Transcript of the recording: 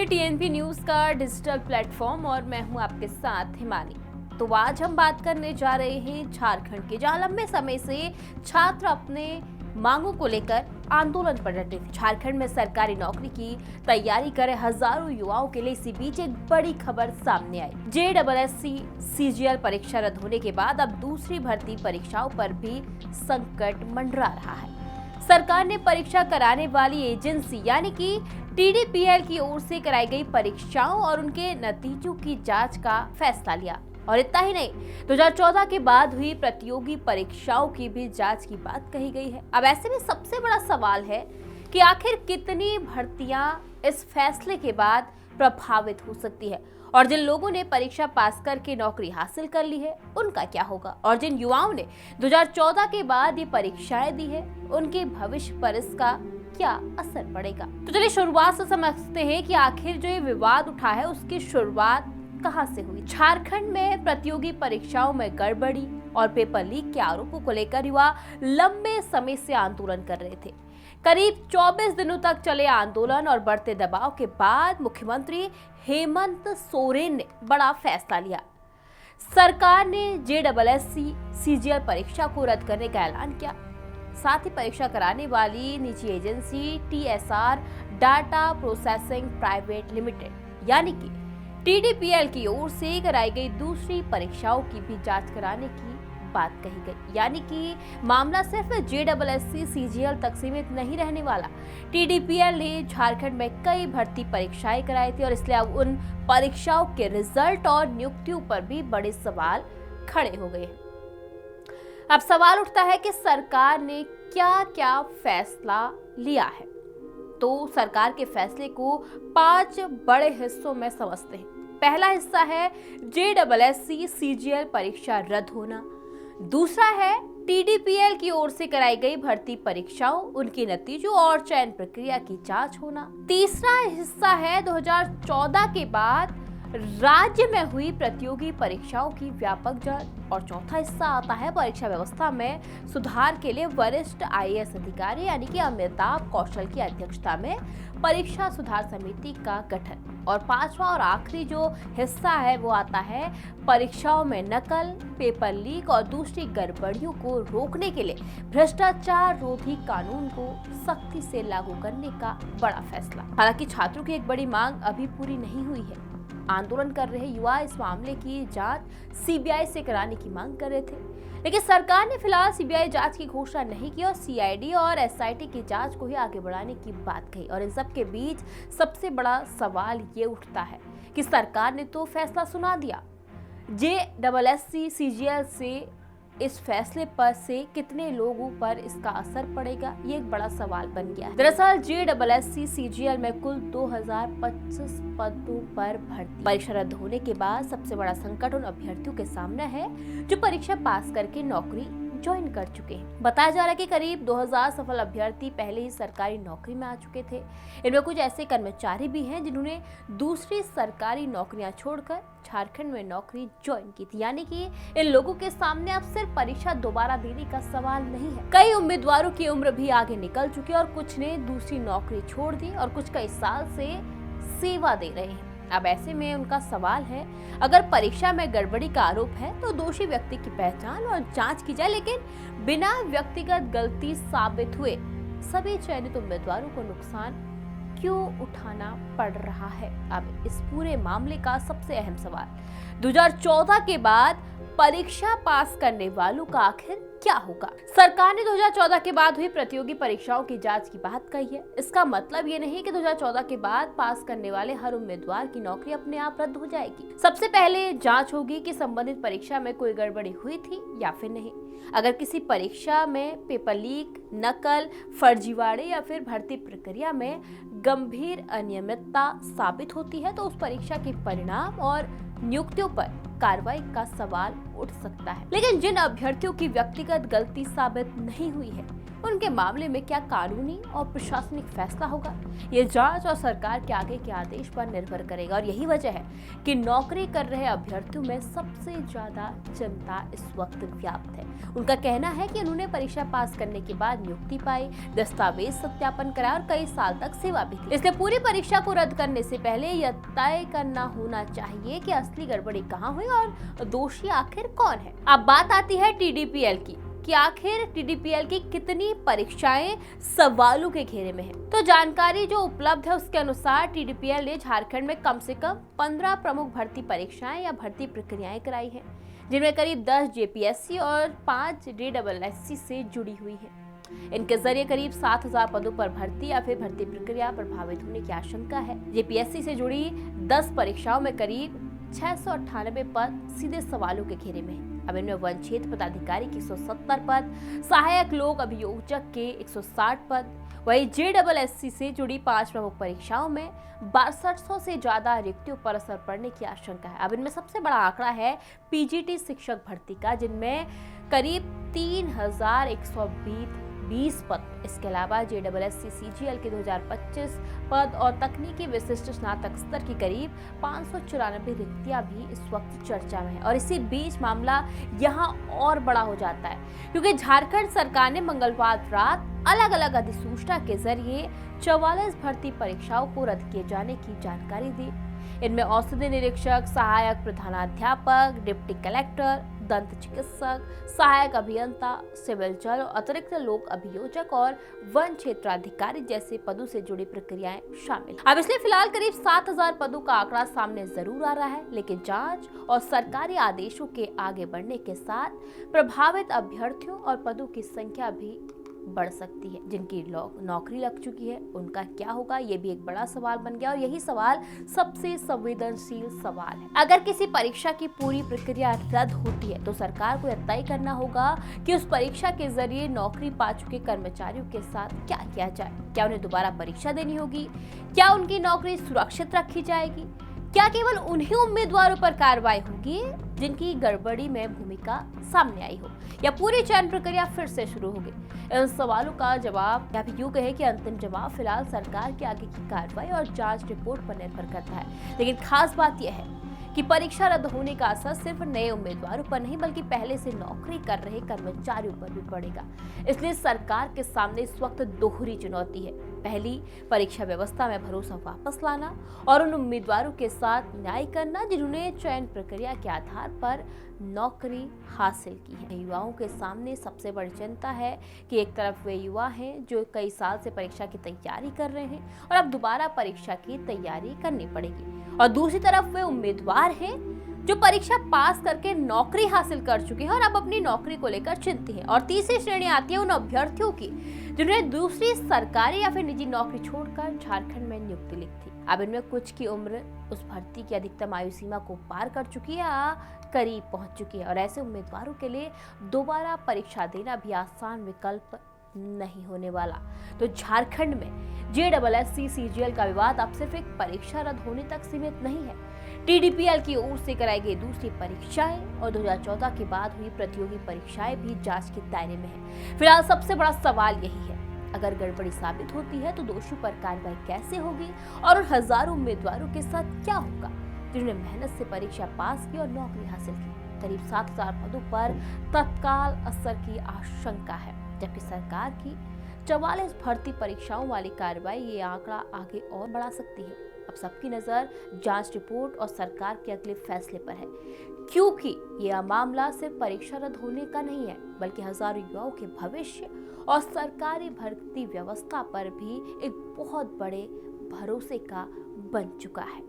TNP news का digital platform और मैं हूं आपके साथ हिमानी। तो आज हम बात करने जा रहे हैं झारखंड के, जहां लंबे समय से छात्र अपने मांगों को लेकर आंदोलन पर डटे थे। झारखंड में सरकारी नौकरी की तैयारी कर रहे हजारों युवाओं के लिए इसी बीच एक बड़ी खबर सामने आई। जेडबलएससी सीजीएल परीक्षा रद्द होने के बाद अब दूसरी भर्ती परीक्षाओं पर भी संकट मंडरा रहा है। सरकार ने परीक्षा कराने वाली एजेंसी यानी कि टीडीपीएल की ओर से कराई गई परीक्षाओं और उनके नतीजों की जांच का फैसला लिया। और इतना ही नहीं, 2014 के बाद हुई प्रतियोगी परीक्षाओं की भी जांच की बात कही गई है। अब ऐसे में सबसे बड़ा सवाल है कि आखिर कितनी भर्तियां इस फैसले के बाद प्रभावित हो सकती है, और जिन लोगों ने परीक्षा पास करके नौकरी हासिल कर ली है उनका क्या होगा, और जिन युवाओं ने 2014 के बाद ये परीक्षाएं दी है उनके भविष्य पर इसका क्या असर पड़ेगा। तो चलिए शुरुआत से समझते हैं कि आखिर जो ये विवाद उठा है उसकी शुरुआत कहां से हुई। झारखंड में प्रतियोगी परीक्षाओं में गड़बड़ी और पेपर लीक के आरोपों को लेकर युवा लंबे समय से आंदोलन कर रहे थे। करीब 24 दिनों तक चले आंदोलन और बढ़ते दबाव के बाद मुख्यमंत्री हेमंत सोरेन ने बड़ा फैसला लिया। सरकार ने जेडबलएससी सीजीएल परीक्षा को रद्द करने का ऐलान किया। साथ ही परीक्षा कराने वाली निजी agency TSR data processing private limited यानी कि टीडीपीएल की ओर से कराई गई दूसरी परीक्षाओं की भी जांच कराने की बात कही गई। यानी कि मामला सिर्फ जेडबलएससी सीजीएल तक सीमित नहीं रहने वाला। टीडीपीएल ने झारखंड में कई भर्ती परीक्षाएं कराई थी और इसलिए अब उन परीक्षाओं के रिजल्ट और नियुक्तियों पर भी बड़े सवाल खड़े हो गए। अब सवाल उठता है कि सरकार ने क्या क्या फैसला लिया है। तो सरकार के फैसले को 5 बड़े हिस्सों में समझते हैं। पहला हिस्सा है जेडबलएससी सीजीएल परीक्षा रद्द होना। दूसरा है टीडीपीएल की ओर से कराई गई भर्ती परीक्षाओं, उनके नतीजों और चयन प्रक्रिया की जांच होना। तीसरा हिस्सा है 2014 के बाद राज्य में हुई प्रतियोगी परीक्षाओं की व्यापक जांच। और चौथा हिस्सा आता है परीक्षा व्यवस्था में सुधार के लिए वरिष्ठ आईएएस अधिकारी यानी कि अमिताभ कौशल की अध्यक्षता में परीक्षा सुधार समिति का गठन। और पांचवा और आखिरी जो हिस्सा है वो आता है परीक्षाओं में नकल, पेपर लीक और दूसरी गड़बड़ियों को रोकने के लिए भ्रष्टाचार रोधी कानून को सख्ती से लागू करने का बड़ा फैसला। हालांकि छात्रों की एक बड़ी मांग अभी पूरी नहीं हुई है। आंदोलन कर रहे युवा इस मामले की जांच सीबीआई से कराने की मांग कर रहे थे, लेकिन सरकार ने फिलहाल सीबीआई जांच की घोषणा नहीं की और सीआईडी और एसआईटी की जांच को ही आगे बढ़ाने की बात कही। और इन सब के बीच सबसे बड़ा सवाल ये उठता है कि सरकार ने तो फैसला सुना दिया, जेडबलएससी सीजीएल से इस फैसले पर से कितने लोगों पर इसका असर पड़ेगा, ये एक बड़ा सवाल बन गया है। दरअसल जेडबलएससी सीजीएल में कुल 2025 पदों पर भर्ती। परीक्षा रद्द होने के बाद सबसे बड़ा संकट उन अभ्यर्थियों के सामने है जो परीक्षा पास करके नौकरी ज्वाइन कर चुके हैं। बताया जा रहा है कि करीब 2000 सफल अभ्यर्थी पहले ही सरकारी नौकरी में आ चुके थे। इनमें कुछ ऐसे कर्मचारी भी हैं जिन्होंने दूसरी सरकारी नौकरियां छोड़कर झारखंड में नौकरी ज्वाइन की थी। यानी कि इन लोगों के सामने अब सिर्फ परीक्षा दोबारा देने का सवाल नहीं है। कई उम्मीदवारों की उम्र भी आगे निकल चुकी है और कुछ ने दूसरी नौकरी छोड़ दी और कुछ कई साल से सेवा दे रहे हैं। अब ऐसे में उनका सवाल है, अगर परीक्षा में गड़बड़ी का आरोप है तो दोषी व्यक्ति की पहचान और जांच की जाए, लेकिन बिना व्यक्तिगत गलती साबित हुए सभी चयनित उम्मीदवारों को नुकसान क्यों उठाना पड़ रहा है। अब इस पूरे मामले का सबसे अहम सवाल 2014 के बाद परीक्षा पास करने वालों का आखिर क्या होगा। सरकार ने 2014 के बाद हुई प्रतियोगी परीक्षाओं की जांच की बात कही है। इसका मतलब ये नहीं कि 2014 के बाद पास करने वाले हर उम्मीदवार की नौकरी अपने आप रद्द हो जाएगी। सबसे पहले जांच होगी कि संबंधित परीक्षा में कोई गड़बड़ी हुई थी या फिर नहीं। अगर किसी परीक्षा में पेपर लीक, नकल, फर्जीवाड़े या फिर भर्ती प्रक्रिया में गंभीर अनियमितता साबित होती है तो उस परीक्षा के परिणाम और नियुक्तियों पर कार्रवाई का सवाल उठ सकता है। लेकिन जिन अभ्यर्थियों की व्यक्तिगत गलती साबित नहीं हुई है उनके मामले में क्या कानूनी और प्रशासनिक फैसला होगा, ये जांच और सरकार के आगे के आदेश पर निर्भर करेगा। और यही वजह है कि नौकरी कर रहे अभ्यर्थियों में सबसे ज्यादा चिंता इस वक्त व्याप्त है। उनका कहना है कि उन्होंने परीक्षा पास करने के बाद नियुक्ति पाई, दस्तावेज सत्यापन कराया और कई साल तक सेवा भी की। इसलिए पूरी परीक्षा को रद्द करने से पहले यह तय करना होना चाहिए कि असली गड़बड़ी कहाँ हुई और दोषी आखिर कौन है। अब बात आती है टीडीपीएल की कि आखिर टीडीपीएल की कितनी परीक्षाएं सवालों के घेरे में हैं। तो जानकारी जो उपलब्ध है उसके अनुसार टीडीपीएल ने झारखंड में कम से कम 15 प्रमुख भर्ती परीक्षाएं या भर्ती प्रक्रियाएं कराई हैं, जिनमें करीब 10 जेपीएससी और 5 डीडब्ल्यूएससी से जुड़ी हुई हैं। इनके जरिए करीब 7000 पदों पर भर्ती या फिर भर्ती प्रक्रिया प्रभावित होने की आशंका है। जेपीएससी से जुड़ी 10 परीक्षाओं में करीब 698 पद सीधे सवालों के घेरे में हैं। अब इनमें वन क्षेत्र पदाधिकारी के 170 पद, सहायक लोक अभियोजक के 160 पद, वही जेडब्ल्यूएससी से जुड़ी 5 प्रमुख परीक्षाओं में 6200 से ज्यादा रिक्तियों पर असर पड़ने की आशंका है। अब इनमें सबसे बड़ा आंकड़ा है पीजीटी शिक्षक भर्ती का, जिनमें करीब 3120 पद। इसके अलावा जेडब्ल्यूएससी सीजीएल के 2025 पद और तकनीकी विशिष्ट स्नातक स्तर की करीब 594 रिक्तियां भी इस वक्त चर्चा में है। और इसी बीच मामला यहाँ और बड़ा हो जाता है, क्योंकि झारखंड सरकार ने मंगलवार रात अलग अलग अधिसूचना के जरिए 44 भर्ती परीक्षाओं को रद्द किए जाने की जानकारी दी। इनमें औषधि निरीक्षक, सहायक प्रधानाध्यापक, डिप्टी कलेक्टर, दंत चिकित्सक, सहायक अभियंता, सिविल जज, अतिरिक्त लोक अभियोजक और वन क्षेत्राधिकारी जैसे पदों से जुड़ी प्रक्रियाएं शामिल। अब इसलिए फिलहाल करीब 7000 पदों का आंकड़ा सामने जरूर आ रहा है, लेकिन जांच और सरकारी आदेशों के आगे बढ़ने के साथ प्रभावित अभ्यर्थियों और पदों की संख्या भी बढ़ सकती है। जिनकी नौकरी लग चुकी है उनका क्या होगा, ये भी एक बड़ा सवाल बन गया। और यही सवाल सबसे संवेदनशील सवाल है। अगर किसी परीक्षा की पूरी प्रक्रिया रद्द होती है तो सरकार को यह तय करना होगा कि उस परीक्षा के जरिए नौकरी पा चुके कर्मचारियों के साथ क्या किया जाए। क्या उन्हें दोबारा परीक्षा देनी होगी? क्या उनकी नौकरी सुरक्षित रखी जाएगी? क्या केवल उन्हीं उम्मीदवारों पर कार्रवाई होगी जिनकी गड़बड़ी में भूमिका सामने आई हो, या पूरी चयन प्रक्रिया फिर से शुरू होगी? इन सवालों का जवाब या भी यूं कहे कि अंतिम जवाब फिलहाल सरकार के आगे की कार्रवाई और जांच रिपोर्ट पर निर्भर करता है। लेकिन खास बात यह है कि परीक्षा रद्द होने का असर सिर्फ नए उम्मीदवारों पर नहीं बल्कि पहले से नौकरी कर रहे कर्मचारियों पर भी पड़ेगा। इसलिए सरकार के सामने इस वक्त दोहरी चुनौती है। पहली, परीक्षा व्यवस्था में भरोसा वापस लाना और उन उम्मीदवारों के साथ न्याय करना जिन्होंने चयन प्रक्रिया के आधार पर नौकरी हासिल की है। युवाओं के सामने सबसे बड़ी चिंता है कि एक तरफ वे युवा हैं जो कई साल से परीक्षा की तैयारी कर रहे हैं और अब दोबारा परीक्षा की तैयारी करनी पड़ेगी, और दूसरी तरफ वे उम्मीदवार हैं जो परीक्षा पास करके नौकरी हासिल कर चुके हैं और अब अपनी नौकरी को लेकर चिंतित हैं। और तीसरी श्रेणी आती है उन अभ्यर्थियों की जिन्होंने दूसरी सरकारी या फिर निजी नौकरी छोड़कर झारखंड में नियुक्ति ली थी। अब इनमें कुछ की उम्र उस भर्ती की अधिकतम आयु सीमा को पार कर चुकी है या करीब पहुंच चुकी है, और ऐसे उम्मीदवारों के लिए दोबारा परीक्षा देना भी आसान विकल्प नहीं होने वाला। तो झारखंड में जेडब्ल्यूएससी सीजीएल का विवाद अब सिर्फ एक परीक्षा रद्द होने तक सीमित नहीं है। टीडीपीएल की ओर से कराई गई दूसरी परीक्षाएं और 2014 के बाद हुई प्रतियोगी परीक्षाएं भी जांच के दायरे में है। फिलहाल सबसे बड़ा सवाल यही है, अगर गड़बड़ी साबित होती है तो दोषियों पर कार्रवाई कैसे होगी और उन हजारों उम्मीदवारों के साथ क्या होगा जिन्होंने मेहनत से परीक्षा पास की और नौकरी हासिल की। करीब 7000 पदों पर तत्काल असर की आशंका है, जबकि सरकार की 44 भर्ती परीक्षाओं वाली कार्रवाई ये आंकड़ा आगे और बढ़ा सकती है। अब सबकी नजर जांच रिपोर्ट और सरकार के अगले फैसले पर है, क्योंकि यह मामला सिर्फ परीक्षा रद्द होने का नहीं है बल्कि हजारों युवाओं के भविष्य और सरकारी भर्ती व्यवस्था पर भी एक बहुत बड़े भरोसे का बन चुका है।